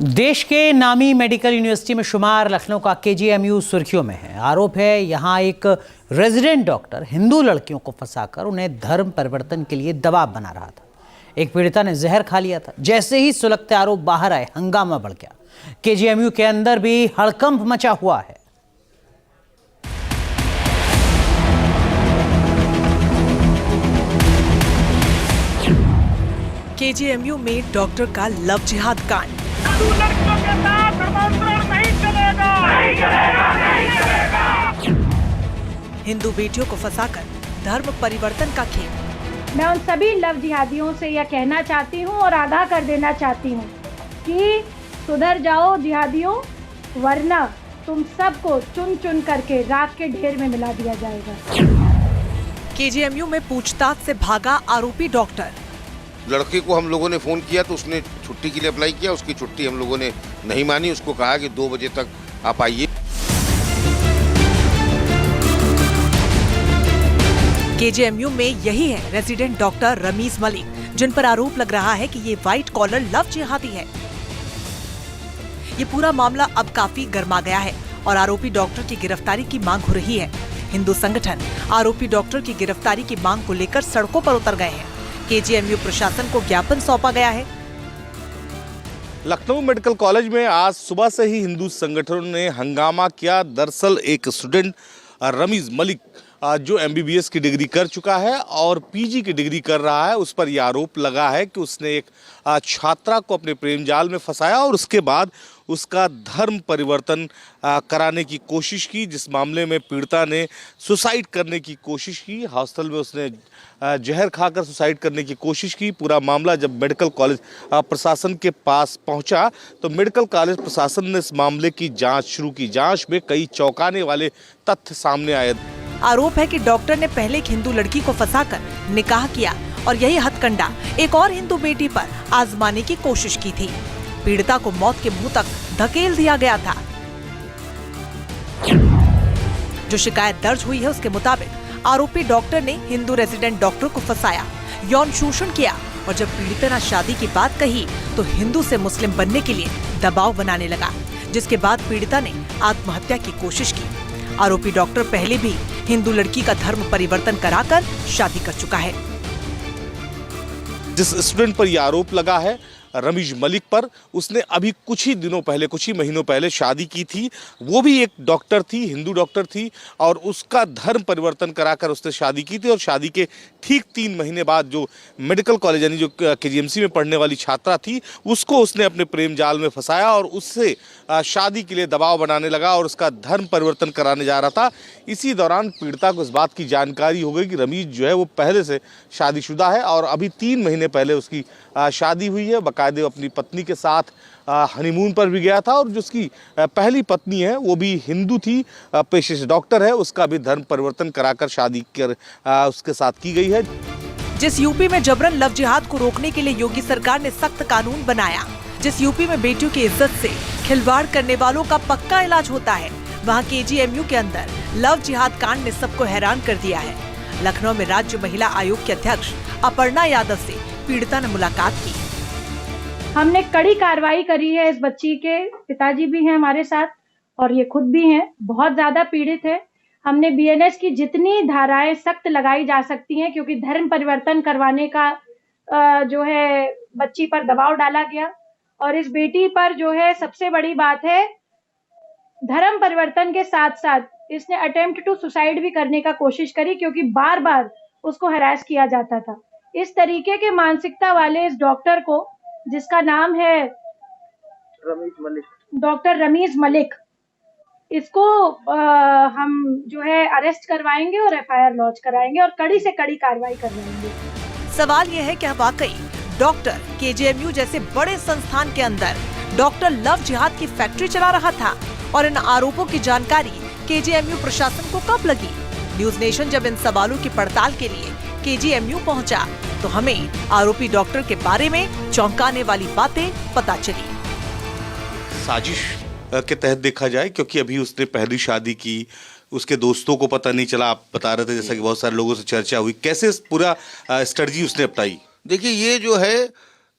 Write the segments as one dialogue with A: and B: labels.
A: देश के नामी मेडिकल यूनिवर्सिटी में शुमार लखनऊ का केजीएमयू सुर्खियों में है। आरोप है यहाँ एक रेजिडेंट डॉक्टर हिंदू लड़कियों को फंसाकर उन्हें धर्म परिवर्तन के लिए दबाव बना रहा था। एक पीड़िता ने जहर खा लिया था। जैसे ही सुलगते आरोप बाहर आए, हंगामा बढ़ गया। केजीएमयू के अंदर भी हड़कंप मचा हुआ है।
B: केजीएमयू में डॉक्टर का लव जिहाद कांड।
C: लड़कियों के साथ धर्मांतरण नहीं चलेगा, नहीं चलेगा, नहीं चलेगा।
B: हिंदू बेटियों को फंसाकर धर्म परिवर्तन का खेल।
D: मैं उन सभी लव जिहादियों से यह कहना चाहती हूँ और आगाह कर देना चाहती हूँ कि सुधर जाओ जिहादियों, वरना तुम सबको चुन चुन करके राख के ढेर में मिला दिया जाएगा।
B: केजीएमयू में पूछताछ से भागा आरोपी डॉक्टर।
E: लड़के को हम लोगों ने फ़ोन किया तो उसने छुट्टी के लिए अप्लाई किया। उसकी छुट्टी हम लोगों ने नहीं मानी। उसको कहा कि 2 बजे तक आप आइए।
B: केजीएमयू में यही है रेजिडेंट डॉक्टर रमीज मलिक, जिन पर आरोप लग रहा है कि ये व्हाइट कॉलर लव जिहादी है। ये पूरा मामला अब काफी गर्मा गया है और आरोपी डॉक्टर की गिरफ्तारी की मांग हो रही है। हिंदू संगठन आरोपी डॉक्टर की गिरफ्तारी की मांग को लेकर सड़कों पर उतर गए हैं। केजीएमयू प्रशासन को ज्ञापन सौंपा गया है।
F: लखनऊ मेडिकल कॉलेज में आज सुबह से ही हिंदू संगठनों ने हंगामा किया। दरअसल एक स्टूडेंट रमीज मलिक जो एमबीबीएस की डिग्री कर चुका है और पीजी की डिग्री कर रहा है, उस पर यह आरोप लगा है कि उसने एक छात्रा को अपने प्रेम जाल में फंसाया और उसके बाद उसका धर्म परिवर्तन कराने की कोशिश की, जिस मामले में पीड़िता ने सुसाइड करने की कोशिश की। हॉस्टल में उसने जहर खाकर सुसाइड करने की कोशिश की। पूरा मामला जब मेडिकल कॉलेज प्रशासन के पास पहुंचा तो मेडिकल कॉलेज प्रशासन ने इस मामले की जांच शुरू की। जांच में कई चौंकाने वाले तथ्य सामने आए।
B: आरोप है कि डॉक्टर ने पहले एक हिंदू लड़की को फंसाकर निकाह किया और यही हथकंडा एक और हिंदू बेटी पर आजमाने की कोशिश की थी। पीड़िता को मौत के मुंह तक धकेल दिया गया था। जो शिकायत दर्ज हुई है उसके मुताबिक आरोपी डॉक्टर ने हिंदू रेजिडेंट डॉक्टर को फंसाया, यौन शोषण किया और जब पीड़िता ने शादी की बात कही तो हिंदू से मुस्लिम बनने के लिए दबाव बनाने लगा, जिसके बाद पीड़िता ने आत्महत्या की कोशिश की। आरोपी डॉक्टर पहले भी हिंदू लड़की का धर्म परिवर्तन कराकर शादी कर चुका है।
F: जिस स्टूडेंट पर यह आरोप लगा है रमीज मलिक पर, उसने अभी कुछ ही महीनों पहले शादी की थी। वो भी एक डॉक्टर थी, हिंदू डॉक्टर थी और उसका धर्म परिवर्तन कराकर उसने शादी की थी। और शादी के ठीक 3 महीने बाद जो मेडिकल कॉलेज यानी जो केजीएमसी में पढ़ने वाली छात्रा थी, उसको उसने अपने प्रेम जाल में फंसाया और उससे शादी के लिए दबाव बनाने लगा और उसका धर्म परिवर्तन कराने जा रहा था। इसी दौरान पीड़िता को इस बात की जानकारी हो गई कि रमीज जो है वो पहले से शादीशुदा है और अभी 3 महीने पहले उसकी शादी हुई है। बाकायदे अपनी पत्नी के साथ हनीमून पर भी गया था और जो उसकी पहली पत्नी है वो भी हिंदू थी, पेशे से डॉक्टर है। उसका भी धर्म परिवर्तन कराकर शादी कर उसके साथ की गई है।
B: जिस यूपी में जबरन लव जिहाद को रोकने के लिए योगी सरकार ने सख्त कानून बनाया, जिस यूपी में बेटियों की इज्जत से खिलवाड़ करने वालों का पक्का इलाज होता है, वहाँ केजीएमयू के अंदर लव जिहाद कांड ने सबको हैरान कर दिया है। लखनऊ में राज्य महिला आयोग के अध्यक्ष अपर्णा यादव से पीड़िता ने मुलाकात की।
D: हमने कड़ी कार्रवाई करी है। इस बच्ची के पिताजी भी हैं हमारे साथ और ये खुद भी हैं, बहुत ज्यादा पीड़ित है। हमने बीएनएस की जितनी धाराएं सख्त लगाई जा सकती हैं, क्योंकि धर्म परिवर्तन करवाने का जो है बच्ची पर दबाव डाला गया। और इस बेटी पर जो है सबसे बड़ी बात है, धर्म परिवर्तन के साथ साथ इसने अटेम्प्ट टू सुसाइड भी करने का कोशिश करी, क्योंकि बार बार उसको हरास किया जाता था। इस तरीके के मानसिकता वाले इस डॉक्टर को, जिसका नाम है डॉक्टर रमीज मलिक, इसको हम जो है अरेस्ट करवाएंगे और एफआईआर लॉन्च कराएंगे और कड़ी से कड़ी कार्रवाई करवाएंगे।
B: सवाल यह है कि वाकई डॉक्टर केजीएमयू जैसे बड़े संस्थान के अंदर डॉक्टर लव जिहाद की फैक्ट्री चला रहा था और इन आरोपों की जानकारी केजीएमयू प्रशासन को कब लगी? न्यूज नेशन जब इन सवालों की पड़ताल के लिए केजीएमयू पहुंचा तो हमें आरोपी डॉक्टर के बारे में चौंकाने वाली बातें पता चली।
F: साजिश के तहत देखा जाए, क्योंकि अभी उसने पहली शादी की, उसके दोस्तों को पता नहीं चला। आप बता रहे थे जैसा कि बहुत सारे लोगों से चर्चा हुई, कैसे पूरा स्ट्रेटजी उसने अपनाई?
E: देखिए, ये जो है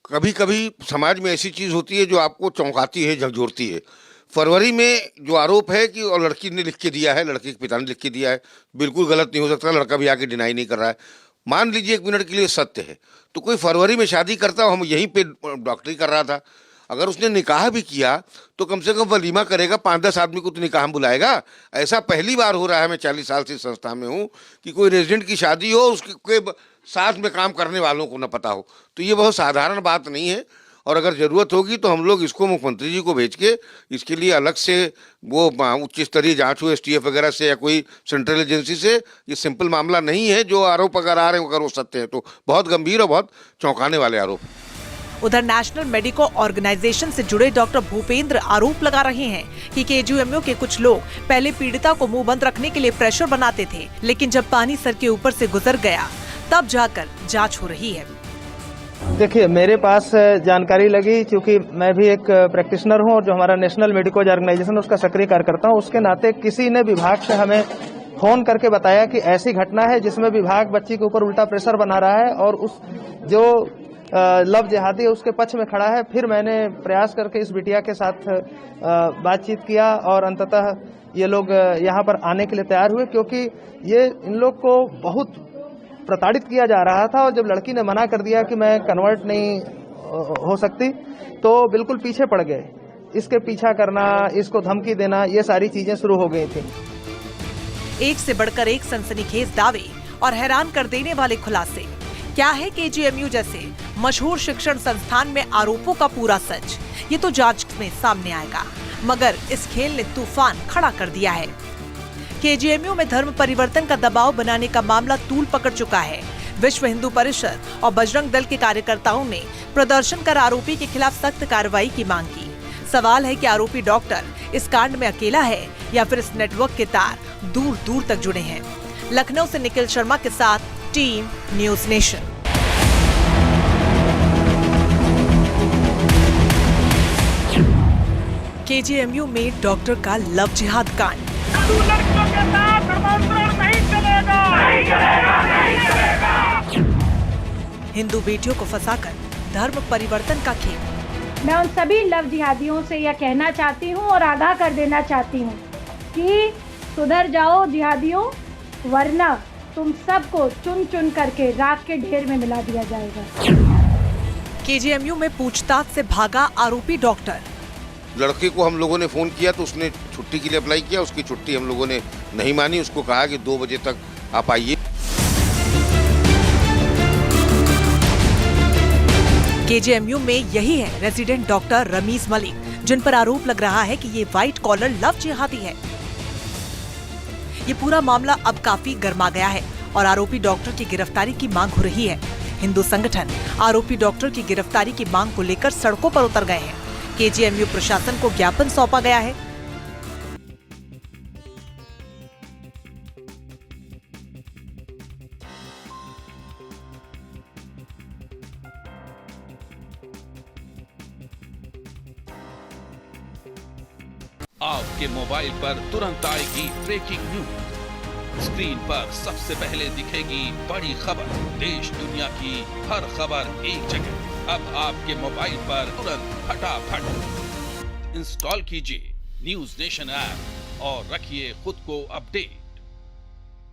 E: कभी कभी समाज में ऐसी चीज़ होती है जो आपको चौंकाती है, झकझोरती है। फरवरी में जो आरोप है कि और लड़की ने लिख के दिया है, लड़के के पिता ने लिख के दिया है, बिल्कुल गलत नहीं हो सकता, लड़का भी आके डिनाई नहीं कर रहा है। मान लीजिए 1 मिनट के लिए सत्य है, तो कोई फरवरी में शादी करता, हम यहीं पे डॉक्टरी कर रहा था, अगर उसने निकाह भी किया तो कम से कम वलीमा करेगा, 5-10 आदमी को तो निकाह में बुलाएगा। ऐसा पहली बार हो रहा है, मैं 40 साल से संस्था में हूँ, कि कोई रेजिडेंट की शादी हो, उसके साथ में काम करने वालों को न पता हो। तो ये बहुत साधारण बात नहीं है, और अगर ज़रूरत होगी तो हम लोग इसको मुख्यमंत्री जी को भेज के इसके लिए अलग से वो उच्च स्तरीय जांच हो STF वगैरह से या कोई सेंट्रल एजेंसी से। ये सिंपल मामला नहीं है, जो आरोप अगर आ रहे हैं अगर वो सत्य है तो बहुत गंभीर और बहुत चौंकाने वाले आरोप।
B: उधर नेशनल मेडिको ऑर्गेनाइजेशन से जुड़े डॉक्टर भूपेंद्र आरोप लगा रहे हैं कि KGMU के कुछ लोग पहले पीड़िता को मुंह बंद रखने के लिए प्रेशर बनाते थे, लेकिन जब पानी सर के ऊपर से गुजर गया तब जाकर जांच हो रही है।
G: देखिए, मेरे पास जानकारी लगी, क्योंकि मैं भी एक प्रैक्टिशनर हूं और जो हमारा नेशनल मेडिको ऑर्गेनाइजेशन उसका सक्रिय कार्यकर्ता हूं, उसके नाते किसी ने विभाग से हमें फोन करके बताया कि ऐसी घटना है जिसमें विभाग बच्ची के ऊपर उल्टा प्रेशर बना रहा है और उस जो लव जिहादी है उसके पक्ष में खड़ा है। फिर मैंने प्रयास करके इस बिटिया के साथ बातचीत किया और अंततः ये लोग यहाँ पर आने के लिए तैयार हुए, क्योंकि ये इन लोग को बहुत प्रताड़ित किया जा रहा था। और जब लड़की ने मना कर दिया कि मैं कन्वर्ट नहीं हो सकती, तो बिल्कुल पीछे पड़ गए। इसके पीछा करना, इसको धमकी देना, ये सारी चीजें शुरू हो गई थी।
B: एक से बढ़कर एक सनसनीखेज दावे और हैरान कर देने वाले खुलासे। क्या है KGMU जैसे मशहूर शिक्षण संस्थान में आरोपों का पूरा सच? ये तो जांच में सामने आएगा, मगर इस खेल ने तूफान खड़ा कर दिया है। KGMU में धर्म परिवर्तन का दबाव बनाने का मामला तूल पकड़ चुका है। विश्व हिंदू परिषद और बजरंग दल के कार्यकर्ताओं ने प्रदर्शन कर आरोपी के खिलाफ सख्त कार्रवाई की मांग की। सवाल है कि आरोपी डॉक्टर इस कांड में अकेला है या फिर इस नेटवर्क के तार दूर दूर तक जुड़े हैं। लखनऊ से निखिल शर्मा के साथ टीम न्यूज़ नेशन। KGMU में डॉक्टर का लव जिहाद कांड।
C: हिंदू लड़कियों के साथ धर्मांतरण नहीं चलेगा, नहीं चलेगा, नहीं चलेगा।
B: हिंदू बेटियों को फंसाकर धर्म परिवर्तन का खेल।
D: मैं उन सभी लव जिहादियों से यह कहना चाहती हूँ और आगाह कर देना चाहती हूँ कि सुधर जाओ जिहादियों, वरना तुम सबको चुन चुन करके राख के ढेर में मिला दिया जाएगा।
B: KGMU में पूछताछ से भागा आरोपी डॉक्टर।
E: लड़के को हम लोगों ने फ़ोन किया तो उसने छुट्टी के लिए अप्लाई किया, उसकी छुट्टी हम लोगों ने नहीं मानी, उसको कहा कि 2 बजे तक आप आइए।
B: KGMU में यही है रेजिडेंट डॉक्टर रमीज मलिक, जिन पर आरोप लग रहा है कि ये व्हाइट कॉलर लव जिहादी है। ये पूरा मामला अब काफी गर्मा गया है और आरोपी डॉक्टर की गिरफ्तारी की मांग हो रही है। हिंदू संगठन आरोपी डॉक्टर की गिरफ्तारी की मांग को लेकर सड़कों पर उतर गए हैं। KGMU प्रशासन को ज्ञापन सौंपा गया है।
H: आपके मोबाइल पर तुरंत आएगी ब्रेकिंग न्यूज। स्क्रीन पर सबसे पहले दिखेगी बड़ी खबर। देश दुनिया की हर खबर एक जगह। अब आपके मोबाइल पर तुरंत फटाफट इंस्टॉल कीजिए न्यूज़ नेशन ऐप और रखिए खुद को अपडेट।